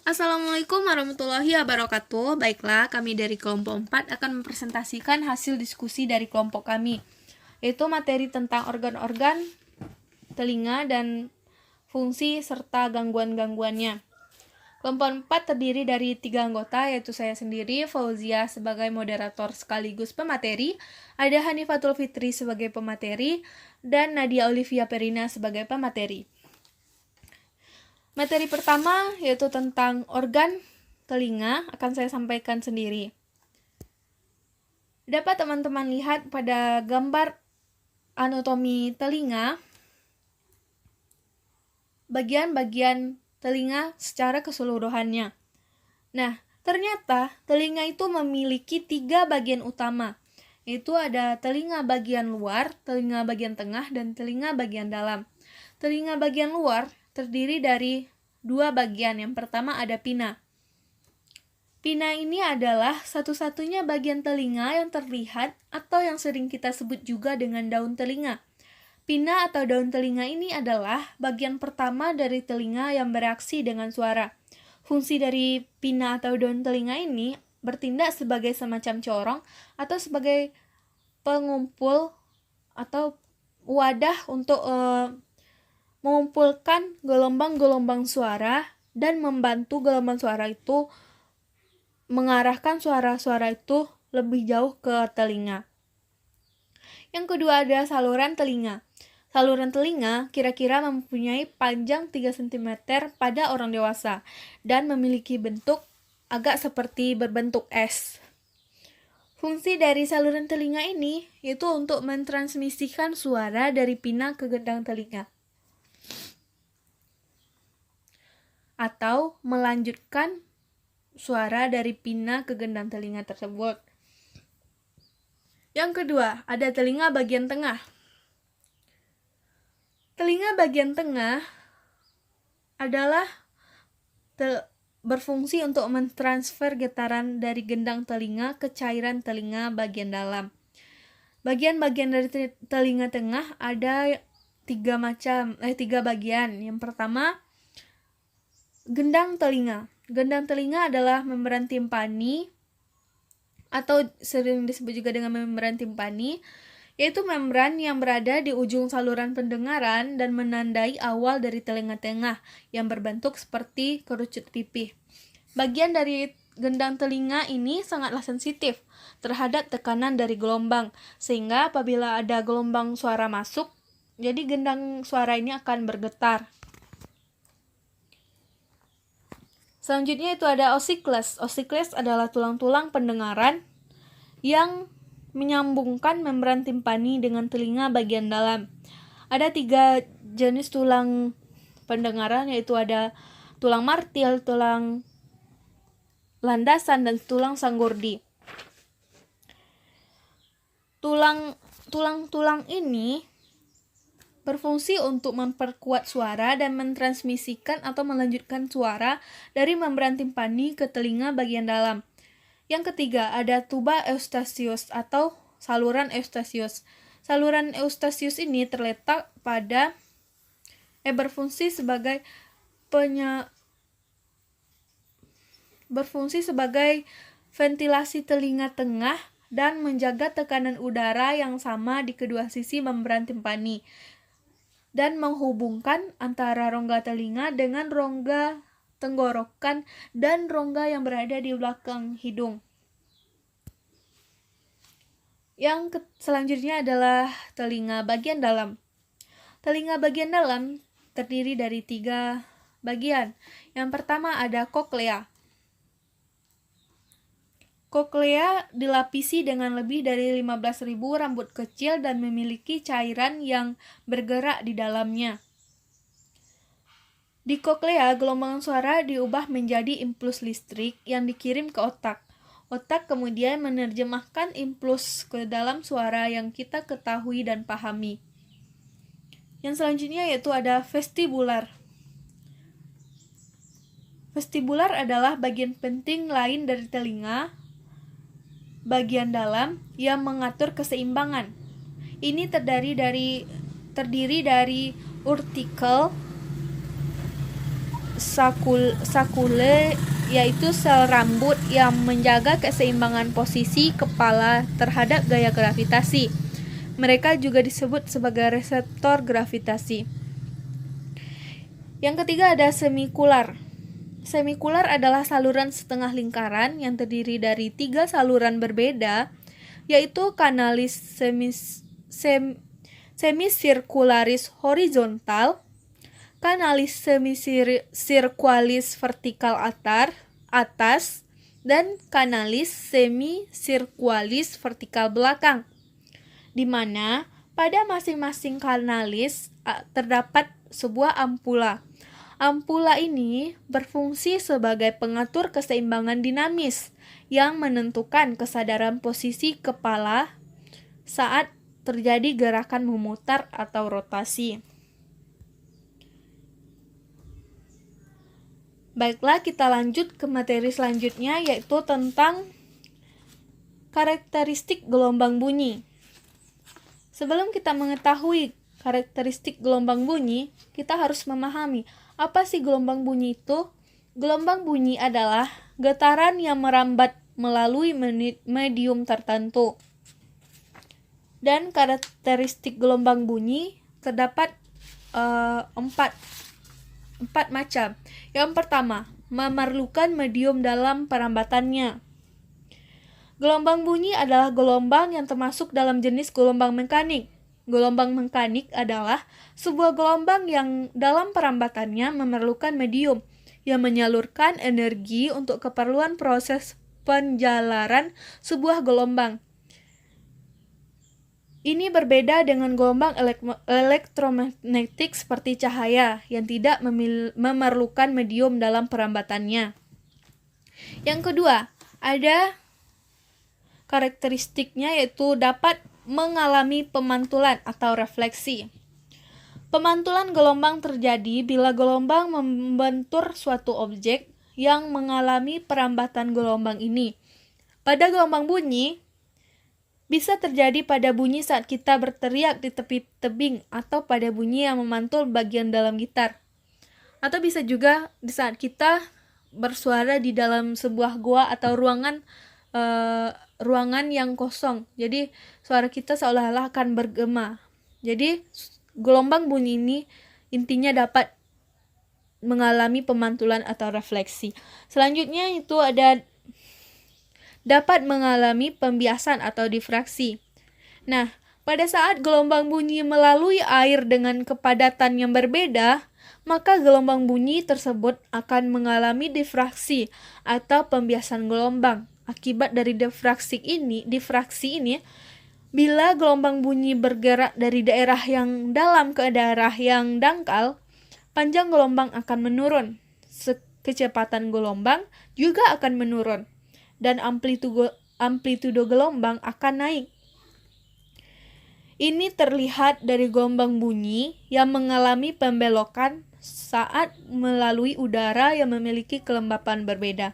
Assalamualaikum warahmatullahi wabarakatuh. Baiklah, kami dari kelompok 4 akan mempresentasikan hasil diskusi dari kelompok kami, yaitu materi tentang organ-organ telinga dan fungsi serta gangguan-gangguannya. Kelompok 4 terdiri dari 3 anggota, yaitu saya sendiri, Fauzia sebagai moderator sekaligus pemateri, ada Hanifatul Fitri sebagai pemateri, dan Nadia Olivia Perina sebagai pemateri. Materi pertama yaitu tentang organ telinga akan saya sampaikan sendiri. Dapat teman-teman lihat pada gambar anatomi telinga, bagian-bagian telinga secara keseluruhannya. Nah, ternyata telinga itu memiliki 3 bagian utama, yaitu ada telinga bagian luar, telinga bagian tengah, dan telinga bagian dalam. Telinga bagian luar terdiri dari 2 bagian. Yang pertama ada pinna. Pinna ini adalah satu-satunya bagian telinga yang terlihat atau yang sering kita sebut juga dengan daun telinga. Pinna atau daun telinga ini adalah bagian pertama dari telinga yang bereaksi dengan suara. Fungsi dari pinna atau daun telinga ini bertindak sebagai semacam corong atau sebagai pengumpul atau wadah untuk mengumpulkan gelombang-gelombang suara dan membantu gelombang suara itu mengarahkan suara-suara itu lebih jauh ke telinga. Yang kedua ada saluran telinga. Saluran telinga kira-kira mempunyai panjang 3 cm pada orang dewasa dan memiliki bentuk agak seperti berbentuk S. Fungsi dari saluran telinga ini yaitu untuk mentransmisikan suara dari pinna ke gendang telinga, atau melanjutkan suara dari pinna ke gendang telinga tersebut. Yang kedua, ada telinga bagian tengah. Telinga bagian tengah adalah berfungsi untuk mentransfer getaran dari gendang telinga ke cairan telinga bagian dalam. Bagian-bagian dari telinga tengah ada 3 bagian. Yang pertama, gendang telinga. Gendang telinga adalah membran timpani atau sering disebut juga dengan membran timpani, yaitu membran yang berada di ujung saluran pendengaran dan menandai awal dari telinga tengah yang berbentuk seperti kerucut pipih. Bagian dari gendang telinga ini sangatlah sensitif terhadap tekanan dari gelombang, sehingga apabila ada gelombang suara masuk, jadi gendang suara ini akan bergetar. Selanjutnya itu ada osikles. Osikles adalah tulang-tulang pendengaran yang menyambungkan membran timpani dengan telinga bagian dalam. Ada 3 jenis tulang pendengaran, yaitu ada tulang martil, tulang landasan, dan tulang sanggurdi. Tulang-tulang ini berfungsi untuk memperkuat suara dan mentransmisikan atau melanjutkan suara dari membran timpani ke telinga bagian dalam. Yang ketiga, ada tuba Eustachius atau saluran Eustachius. Saluran Eustachius ini terletak pada berfungsi sebagai ventilasi telinga tengah dan menjaga tekanan udara yang sama di kedua sisi membran timpani, dan menghubungkan antara rongga telinga dengan rongga tenggorokan dan rongga yang berada di belakang hidung. Yang selanjutnya adalah telinga bagian dalam. Telinga bagian dalam terdiri dari 3 bagian. Yang pertama ada koklea. Koklea dilapisi dengan lebih dari 15.000 rambut kecil dan memiliki cairan yang bergerak di dalamnya. Di koklea, gelombang suara diubah menjadi impuls listrik yang dikirim ke otak. Otak kemudian menerjemahkan impuls ke dalam suara yang kita ketahui dan pahami. Yang selanjutnya yaitu ada vestibular. Vestibular adalah bagian penting lain dari telinga bagian dalam yang mengatur keseimbangan. Ini terdiri dari urtikel, sakule yaitu sel rambut yang menjaga keseimbangan posisi kepala terhadap gaya gravitasi. Mereka juga disebut sebagai reseptor gravitasi. Yang ketiga ada semikular. Semikular adalah saluran setengah lingkaran yang terdiri dari 3 saluran berbeda, yaitu kanalis semicircularis horizontal, kanalis semicircularis vertikal atas, dan kanalis semicircularis vertikal belakang, di mana pada masing-masing kanalis terdapat sebuah ampula. Ampula ini berfungsi sebagai pengatur keseimbangan dinamis yang menentukan kesadaran posisi kepala saat terjadi gerakan memutar atau rotasi. Baiklah, kita lanjut ke materi selanjutnya, yaitu tentang karakteristik gelombang bunyi. Sebelum kita mengetahui karakteristik gelombang bunyi, kita harus memahami apa sih gelombang bunyi itu. Gelombang bunyi adalah getaran yang merambat melalui medium tertentu. Dan karakteristik gelombang bunyi terdapat empat macam. Yang pertama, memerlukan medium dalam perambatannya. Gelombang bunyi adalah gelombang yang termasuk dalam jenis gelombang mekanik. Gelombang mekanik adalah sebuah gelombang yang dalam perambatannya memerlukan medium yang menyalurkan energi untuk keperluan proses penjalaran sebuah gelombang. Ini berbeda dengan gelombang elektromagnetik seperti cahaya yang tidak memerlukan medium dalam perambatannya. Yang kedua, ada karakteristiknya yaitu dapat mengalami pemantulan atau refleksi. Pemantulan gelombang terjadi bila gelombang membentur suatu objek yang mengalami perambatan gelombang ini. Pada gelombang bunyi, bisa terjadi pada bunyi saat kita berteriak di tepi tebing atau pada bunyi yang memantul bagian dalam gitar. Atau bisa juga di saat kita bersuara di dalam sebuah gua atau ruangan yang kosong. Jadi suara kita seolah-olah akan bergema. Jadi gelombang bunyi ini intinya dapat mengalami pemantulan atau refleksi. Selanjutnya itu ada dapat mengalami pembiasan atau difraksi. Nah, pada saat gelombang bunyi melalui air dengan kepadatan yang berbeda, maka gelombang bunyi tersebut akan mengalami difraksi atau pembiasan gelombang. Akibat dari difraksi ini, bila gelombang bunyi bergerak dari daerah yang dalam ke daerah yang dangkal, panjang gelombang akan menurun. Kecepatan gelombang juga akan menurun. Dan amplitudo gelombang akan naik. Ini terlihat dari gelombang bunyi yang mengalami pembelokan saat melalui udara yang memiliki kelembapan berbeda.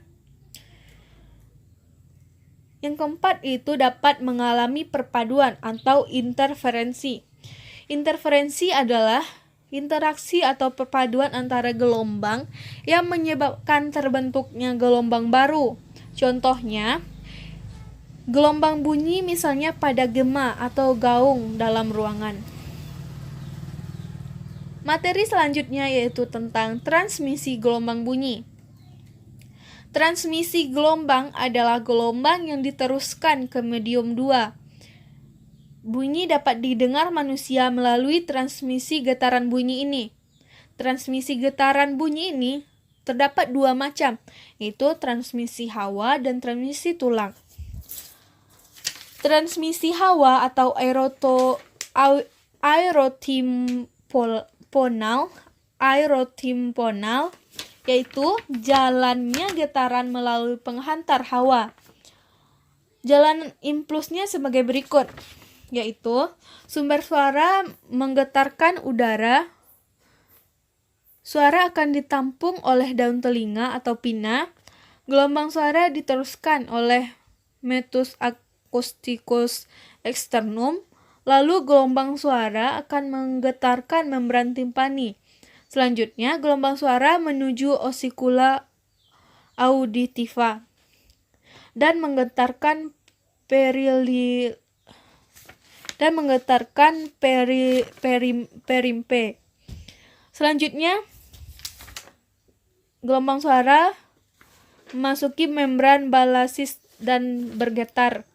Yang keempat itu dapat mengalami perpaduan atau interferensi. Interferensi adalah interaksi atau perpaduan antara gelombang yang menyebabkan terbentuknya gelombang baru. Contohnya, gelombang bunyi misalnya pada gema atau gaung dalam ruangan. Materi selanjutnya yaitu tentang transmisi gelombang bunyi. Transmisi gelombang adalah gelombang yang diteruskan ke medium 2. Bunyi dapat didengar manusia melalui transmisi getaran bunyi ini. Transmisi getaran bunyi ini terdapat 2 macam, yaitu transmisi hawa dan transmisi tulang. Transmisi hawa atau aerotimponal yaitu jalannya getaran melalui penghantar hawa. Jalan impulsnya sebagai berikut, yaitu sumber suara menggetarkan udara. Suara akan ditampung oleh daun telinga atau pina. Gelombang suara diteruskan oleh metus acousticus externum. Lalu gelombang suara akan menggetarkan membran timpani. Selanjutnya, gelombang suara menuju osikula auditiva dan menggetarkan perimpe. Selanjutnya, gelombang suara memasuki membran balasis dan bergetar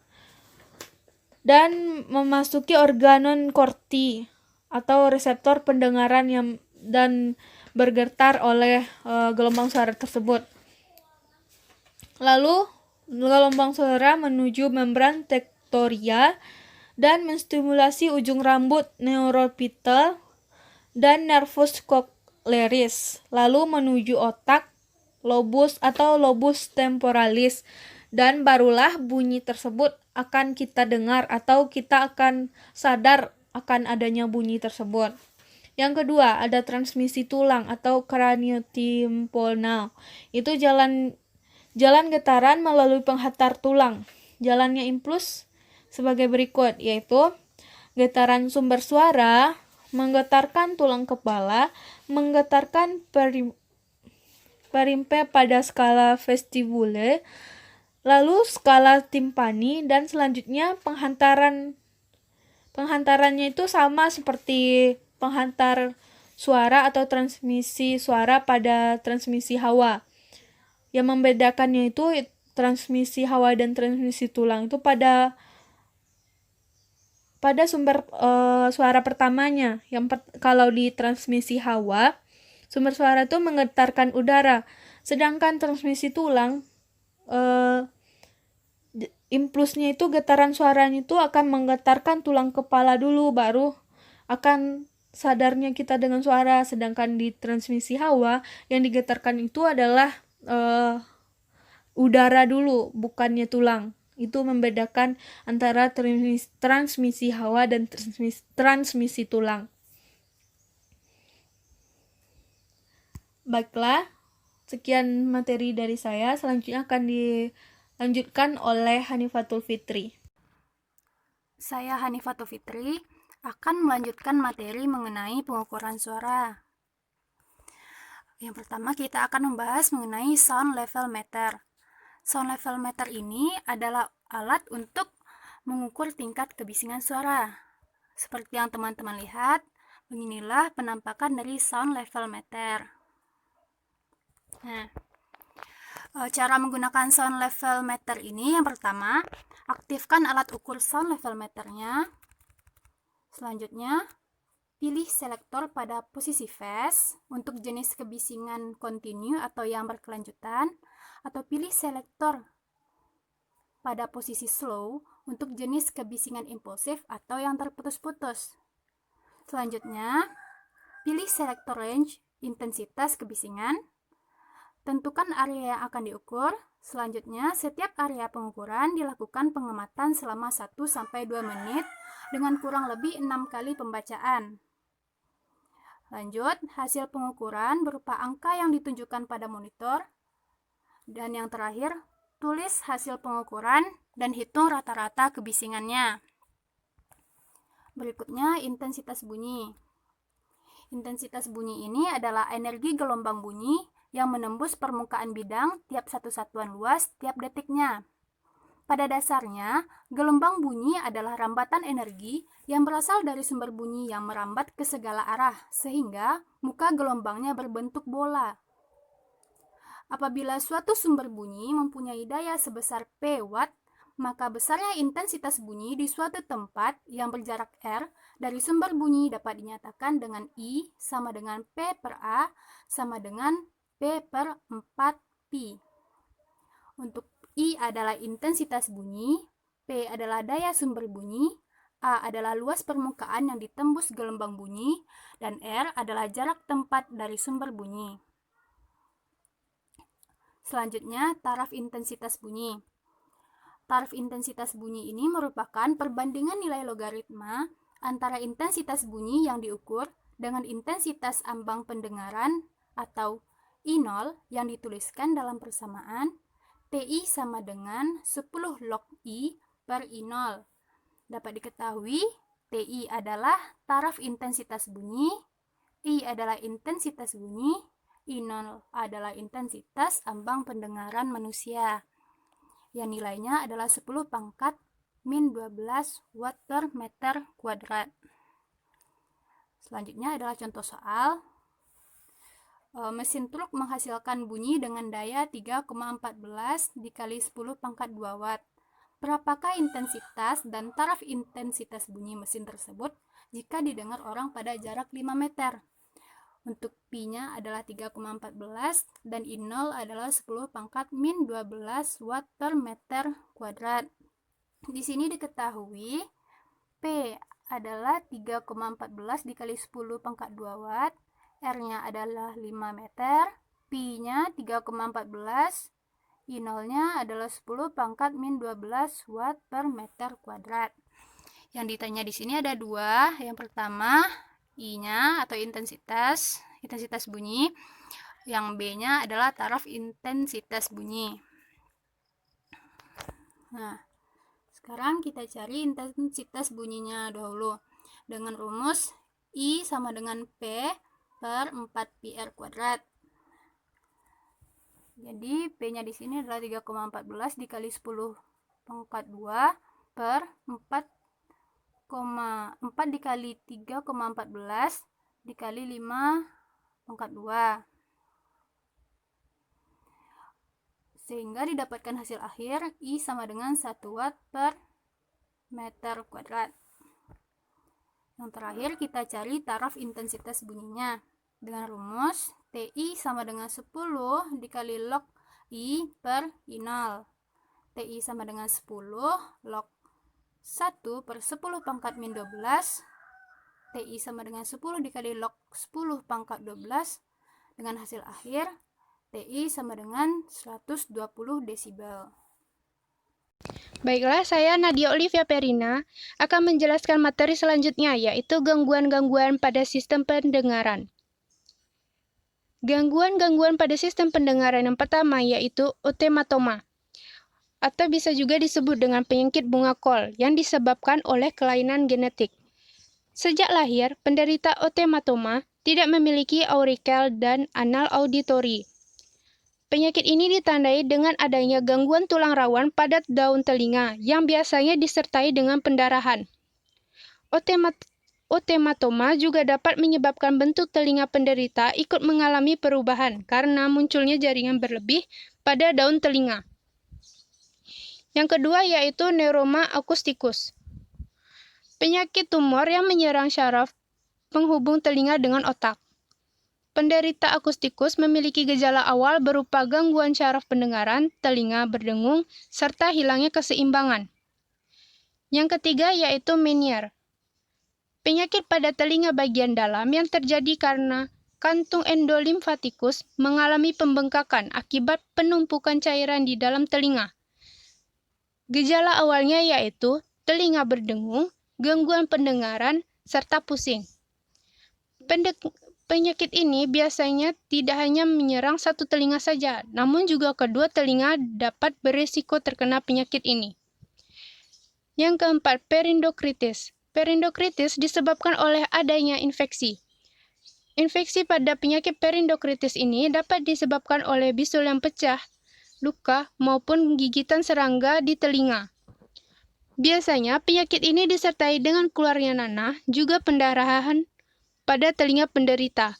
dan memasuki organon korti atau reseptor pendengaran dan bergetar oleh gelombang suara tersebut. Lalu gelombang suara menuju membran tektoria dan menstimulasi ujung rambut neuropital dan nervus cochlearis, lalu menuju otak, lobus atau lobus temporalis, dan barulah bunyi tersebut akan kita dengar atau kita akan sadar akan adanya bunyi tersebut. Yang kedua, ada transmisi tulang atau craniotymponal. Itu jalan getaran melalui penghantar tulang. Jalannya impuls sebagai berikut, yaitu getaran sumber suara, menggetarkan tulang kepala, menggetarkan perimpe pada skala vestibule, lalu skala timpani, dan selanjutnya penghantarannya itu sama seperti penghantar suara atau transmisi suara pada transmisi hawa. Yang membedakannya itu transmisi hawa dan transmisi tulang itu pada sumber suara pertamanya. Kalau di transmisi hawa, sumber suara itu menggetarkan udara, sedangkan transmisi tulang impulsnya itu getaran suaranya itu akan menggetarkan tulang kepala dulu, baru akan sadarnya kita dengan suara. Sedangkan di transmisi hawa yang digetarkan itu adalah udara dulu, bukannya tulang. Itu membedakan antara transmisi hawa dan transmisi tulang. Baiklah, sekian materi dari saya. Selanjutnya akan dilanjutkan oleh Hanifatul Fitri. Saya Hanifatul Fitri akan melanjutkan materi mengenai pengukuran suara. Yang pertama kita akan membahas mengenai sound level meter. Sound level meter ini adalah alat untuk mengukur tingkat kebisingan suara. Seperti yang teman-teman lihat, beginilah penampakan dari sound level meter. Nah, cara menggunakan sound level meter ini yang pertama, aktifkan alat ukur sound level meternya. Selanjutnya, pilih selektor pada posisi fast untuk jenis kebisingan kontinu atau yang berkelanjutan, atau pilih selektor pada posisi slow untuk jenis kebisingan impulsif atau yang terputus-putus. Selanjutnya, pilih selektor range intensitas kebisingan. Tentukan area yang akan diukur. Selanjutnya, setiap area pengukuran dilakukan pengamatan selama 1-2 menit dengan kurang lebih 6 kali pembacaan. Lanjut, hasil pengukuran berupa angka yang ditunjukkan pada monitor. Dan yang terakhir, tulis hasil pengukuran dan hitung rata-rata kebisingannya. Berikutnya, intensitas bunyi. Intensitas bunyi ini adalah energi gelombang bunyi yang menembus permukaan bidang tiap satu satuan luas tiap detiknya. Pada dasarnya, gelombang bunyi adalah rambatan energi yang berasal dari sumber bunyi yang merambat ke segala arah, sehingga muka gelombangnya berbentuk bola. Apabila suatu sumber bunyi mempunyai daya sebesar P watt, maka besarnya intensitas bunyi di suatu tempat yang berjarak R dari sumber bunyi dapat dinyatakan dengan I sama dengan P per A sama dengan P per 4 pi. Untuk I adalah intensitas bunyi, P adalah daya sumber bunyi, A adalah luas permukaan yang ditembus gelombang bunyi, dan R adalah jarak tempat dari sumber bunyi. Selanjutnya, taraf intensitas bunyi. Taraf intensitas bunyi ini merupakan perbandingan nilai logaritma antara intensitas bunyi yang diukur dengan intensitas ambang pendengaran atau I0 yang dituliskan dalam persamaan TI sama dengan 10 log I per I0. Dapat diketahui, TI adalah taraf intensitas bunyi, I adalah intensitas bunyi, I0 adalah intensitas ambang pendengaran manusia, yang nilainya adalah 10 pangkat min 12 watt per meter kuadrat. Selanjutnya adalah contoh soal. Mesin truk menghasilkan bunyi dengan daya 3,14 dikali 10 pangkat 2 watt. Berapakah intensitas dan taraf intensitas bunyi mesin tersebut jika didengar orang pada jarak 5 meter? Untuk Pi-nya adalah 3,14 dan I0 adalah 10 pangkat min 12 watt per meter kuadrat. Di sini diketahui P adalah 3,14 dikali 10 pangkat 2 watt, R-nya adalah 5 meter, Pi-nya 3,14, I0-nya adalah 10 pangkat min 12 watt per meter kuadrat. Yang ditanya di sini ada dua. Yang pertama, I-nya atau intensitas bunyi. Yang B-nya adalah taraf intensitas bunyi. Nah, sekarang kita cari intensitas bunyinya dahulu. Dengan rumus I sama dengan P per 4πr kuadrat. Jadi P-nya di sini adalah 3,14 dikali 10 pangkat 2 per 4 dikali 3,14 dikali 5 pangkat 2. Sehingga didapatkan hasil akhir I sama dengan 1 watt per meter kuadrat. Yang terakhir kita cari taraf intensitas bunyinya dengan rumus TI sama dengan 10 dikali log I per I0. TI sama dengan 10 log 1 per 10 pangkat min 12. TI sama dengan 10 dikali log 10 pangkat 12 dengan hasil akhir TI sama dengan 120 desibel. Baiklah, saya Nadia Olivia Perina akan menjelaskan materi selanjutnya, yaitu gangguan-gangguan pada sistem pendengaran. Gangguan-gangguan pada sistem pendengaran yang pertama yaitu otematoma, atau bisa juga disebut dengan penyakit bunga kol yang disebabkan oleh kelainan genetik. Sejak lahir, penderita otematoma tidak memiliki aurikel dan anal auditori. Penyakit ini ditandai dengan adanya gangguan tulang rawan pada daun telinga yang biasanya disertai dengan pendarahan. Otematoma juga dapat menyebabkan bentuk telinga penderita ikut mengalami perubahan karena munculnya jaringan berlebih pada daun telinga. Yang kedua yaitu neuroma akustikus. Penyakit tumor yang menyerang syaraf penghubung telinga dengan otak. Penderita akustikus memiliki gejala awal berupa gangguan syaraf pendengaran, telinga berdengung, serta hilangnya keseimbangan. Yang ketiga yaitu Meniere. Penyakit pada telinga bagian dalam yang terjadi karena kantung endolimfatikus mengalami pembengkakan akibat penumpukan cairan di dalam telinga. Gejala awalnya yaitu telinga berdengung, gangguan pendengaran, serta pusing. Penyakit ini biasanya tidak hanya menyerang satu telinga saja, namun juga kedua telinga dapat berisiko terkena penyakit ini. Yang keempat, perindokritis. Perindokritis disebabkan oleh adanya infeksi. Infeksi pada penyakit perindokritis ini dapat disebabkan oleh bisul yang pecah, luka, maupun gigitan serangga di telinga. Biasanya penyakit ini disertai dengan keluarnya nanah, juga pendarahan pada telinga penderita.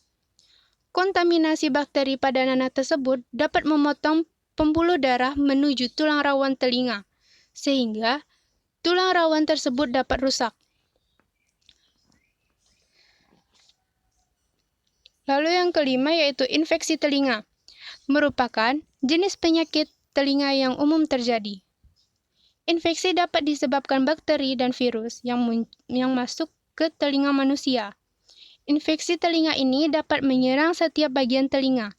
Kontaminasi bakteri pada nanah tersebut dapat memotong pembuluh darah menuju tulang rawan telinga, sehingga tulang rawan tersebut dapat rusak. Lalu yang kelima yaitu infeksi telinga, merupakan jenis penyakit telinga yang umum terjadi. Infeksi dapat disebabkan bakteri dan virus yang masuk ke telinga manusia. Infeksi telinga ini dapat menyerang setiap bagian telinga.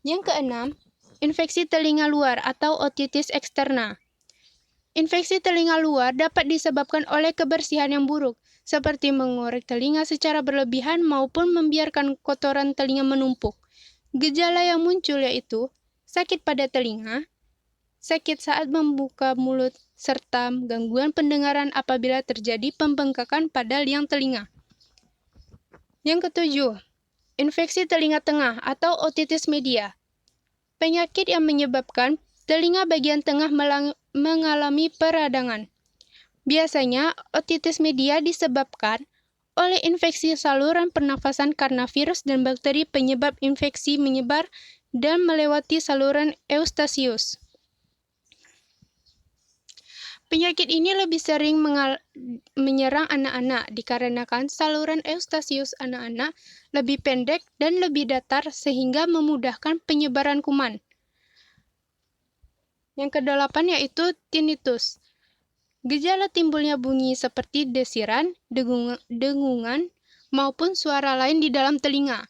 Yang keenam, infeksi telinga luar atau otitis eksterna. Infeksi telinga luar dapat disebabkan oleh kebersihan yang buruk, seperti mengorek telinga secara berlebihan maupun membiarkan kotoran telinga menumpuk. Gejala yang muncul yaitu sakit pada telinga, sakit saat membuka mulut, serta gangguan pendengaran apabila terjadi pembengkakan pada liang telinga. Yang ketujuh, infeksi telinga tengah atau otitis media. Penyakit yang menyebabkan telinga bagian tengah mengalami peradangan. Biasanya, otitis media disebabkan oleh infeksi saluran pernafasan karena virus dan bakteri penyebab infeksi menyebar dan melewati saluran Eustachius. Penyakit ini lebih sering menyerang anak-anak dikarenakan saluran Eustachius anak-anak lebih pendek dan lebih datar sehingga memudahkan penyebaran kuman. Yang kedelapan yaitu tinnitus. Gejala timbulnya bunyi seperti desiran, dengungan, maupun suara lain di dalam telinga.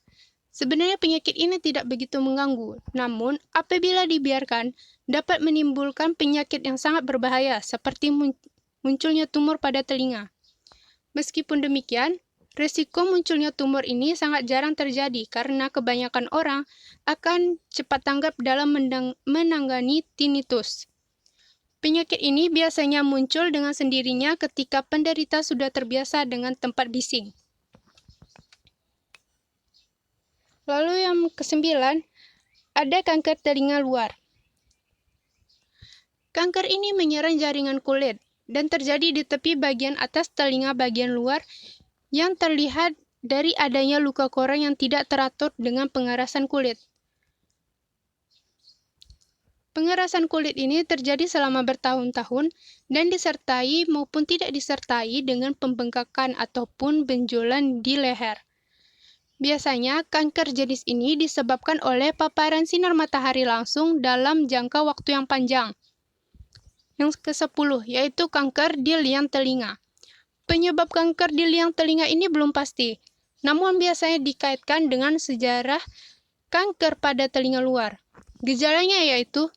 Sebenarnya penyakit ini tidak begitu mengganggu, namun apabila dibiarkan, dapat menimbulkan penyakit yang sangat berbahaya seperti munculnya tumor pada telinga. Meskipun demikian, risiko munculnya tumor ini sangat jarang terjadi karena kebanyakan orang akan cepat tanggap dalam menangani tinnitus. Penyakit ini biasanya muncul dengan sendirinya ketika penderita sudah terbiasa dengan tempat bising. Lalu yang kesembilan, ada kanker telinga luar. Kanker ini menyerang jaringan kulit dan terjadi di tepi bagian atas telinga bagian luar yang terlihat dari adanya luka koreng yang tidak teratur dengan pengerasan kulit. Pengerasan kulit ini terjadi selama bertahun-tahun dan disertai maupun tidak disertai dengan pembengkakan ataupun benjolan di leher. Biasanya, kanker jenis ini disebabkan oleh paparan sinar matahari langsung dalam jangka waktu yang panjang. Yang ke-10, yaitu kanker di liang telinga. Penyebab kanker di liang telinga ini belum pasti, namun biasanya dikaitkan dengan sejarah kanker pada telinga luar. Gejalanya yaitu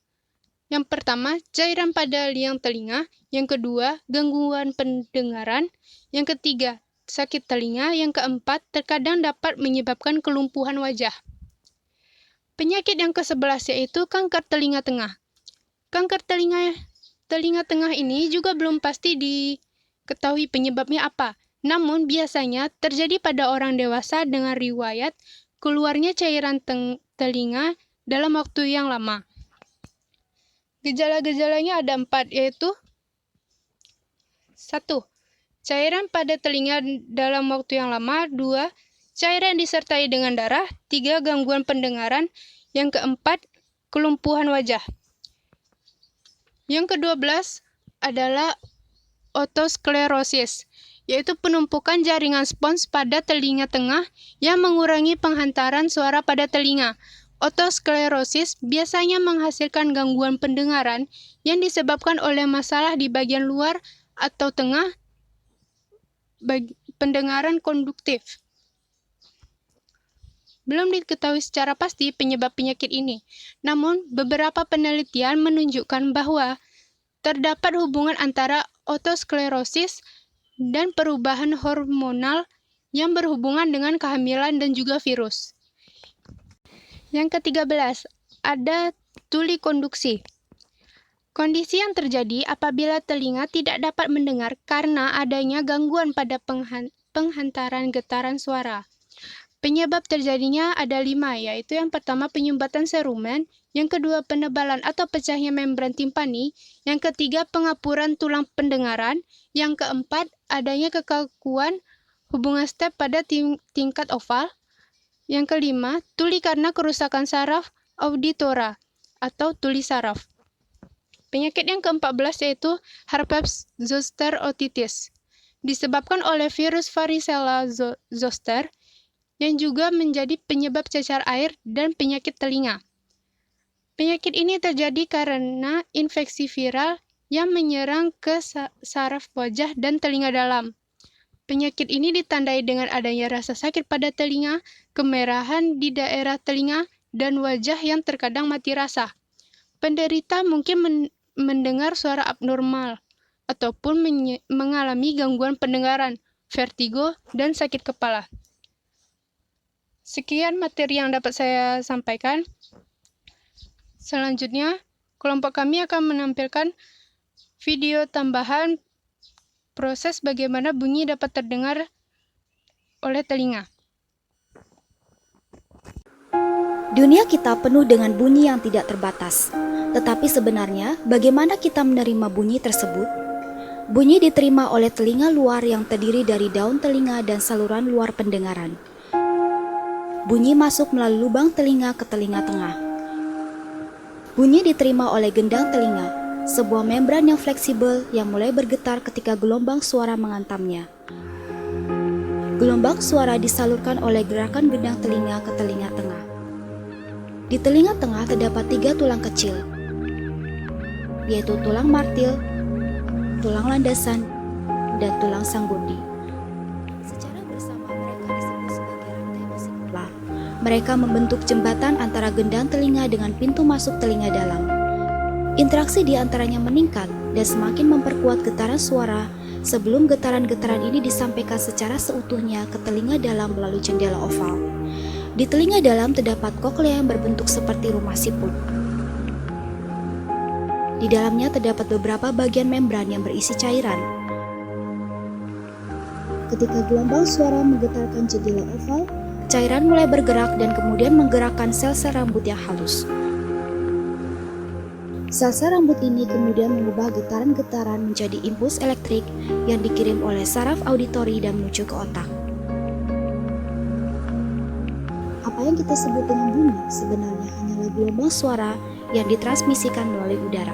yang pertama, cairan pada liang telinga. Yang kedua, gangguan pendengaran. Yang ketiga, sakit telinga. Yang keempat, terkadang dapat menyebabkan kelumpuhan wajah. Penyakit yang ke-11 yaitu kanker telinga tengah. Kanker telinga tengah ini juga belum pasti diketahui penyebabnya apa. Namun biasanya terjadi pada orang dewasa dengan riwayat keluarnya cairan telinga dalam waktu yang lama. Gejala-gejalanya ada 4, yaitu 1. Cairan pada telinga dalam waktu yang lama. 2. Cairan disertai dengan darah. 3. Gangguan pendengaran. Yang keempat, kelumpuhan wajah. Yang ke-12 adalah otosklerosis, yaitu penumpukan jaringan spons pada telinga tengah yang mengurangi penghantaran suara pada telinga. Otosklerosis biasanya menghasilkan gangguan pendengaran yang disebabkan oleh masalah di bagian luar atau tengah pendengaran konduktif. Belum diketahui secara pasti penyebab penyakit ini, namun beberapa penelitian menunjukkan bahwa terdapat hubungan antara otosklerosis dan perubahan hormonal yang berhubungan dengan kehamilan dan juga virus. Yang ke-13, ada tuli konduksi. Kondisi yang terjadi apabila telinga tidak dapat mendengar karena adanya gangguan pada penghantaran getaran suara. Penyebab terjadinya ada 5, yaitu yang pertama penyumbatan serumen, yang kedua penebalan atau pecahnya membran timpani, yang ketiga pengapuran tulang pendengaran, yang keempat adanya kekakuan hubungan step pada tingkat oval, yang kelima tuli karena kerusakan saraf auditora atau tuli saraf. Penyakit yang ke-14 yaitu herpes zoster otitis, disebabkan oleh virus varicella zoster yang juga menjadi penyebab cacar air dan penyakit telinga. Penyakit ini terjadi karena infeksi viral yang menyerang ke saraf wajah dan telinga dalam. Penyakit ini ditandai dengan adanya rasa sakit pada telinga, kemerahan di daerah telinga, dan wajah yang terkadang mati rasa. Penderita mungkin mendengar suara abnormal ataupun mengalami gangguan pendengaran, vertigo, dan sakit kepala. Sekian materi yang dapat saya sampaikan. Selanjutnya, kelompok kami akan menampilkan video tambahan proses bagaimana bunyi dapat terdengar oleh telinga. Dunia kita penuh dengan bunyi yang tidak terbatas. Tetapi sebenarnya, bagaimana kita menerima bunyi tersebut? Bunyi diterima oleh telinga luar yang terdiri dari daun telinga dan saluran luar pendengaran. Bunyi masuk melalui lubang telinga ke telinga tengah. Bunyi diterima oleh gendang telinga, sebuah membran yang fleksibel yang mulai bergetar ketika gelombang suara menghantamnya. Gelombang suara disalurkan oleh gerakan gendang telinga ke telinga tengah. Di telinga tengah terdapat 3 tulang kecil, yaitu tulang martil, tulang landasan, dan tulang sanggurdi. Secara bersama mereka disebut sebagai rantai vesikular. Mereka membentuk jembatan antara gendang telinga dengan pintu masuk telinga dalam. Interaksi di antaranya meningkat dan semakin memperkuat getaran suara sebelum getaran-getaran ini disampaikan secara seutuhnya ke telinga dalam melalui jendela oval. Di telinga dalam terdapat koklea yang berbentuk seperti rumah siput. Di dalamnya terdapat beberapa bagian membran yang berisi cairan. Ketika gelombang suara menggetarkan jendela oval, cairan mulai bergerak dan kemudian menggerakkan sel-sel rambut yang halus. Sel-sel rambut ini kemudian mengubah getaran-getaran menjadi impuls elektrik yang dikirim oleh saraf auditori dan menuju ke otak. Apa yang kita sebut dengan bunyi sebenarnya hanyalah gelombang suara yang ditransmisikan melalui udara.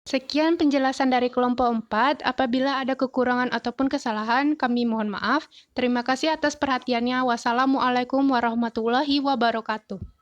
Sekian penjelasan dari kelompok 4. Apabila ada kekurangan ataupun kesalahan, kami mohon maaf. Terima kasih atas perhatiannya. Wassalamualaikum warahmatullahi wabarakatuh.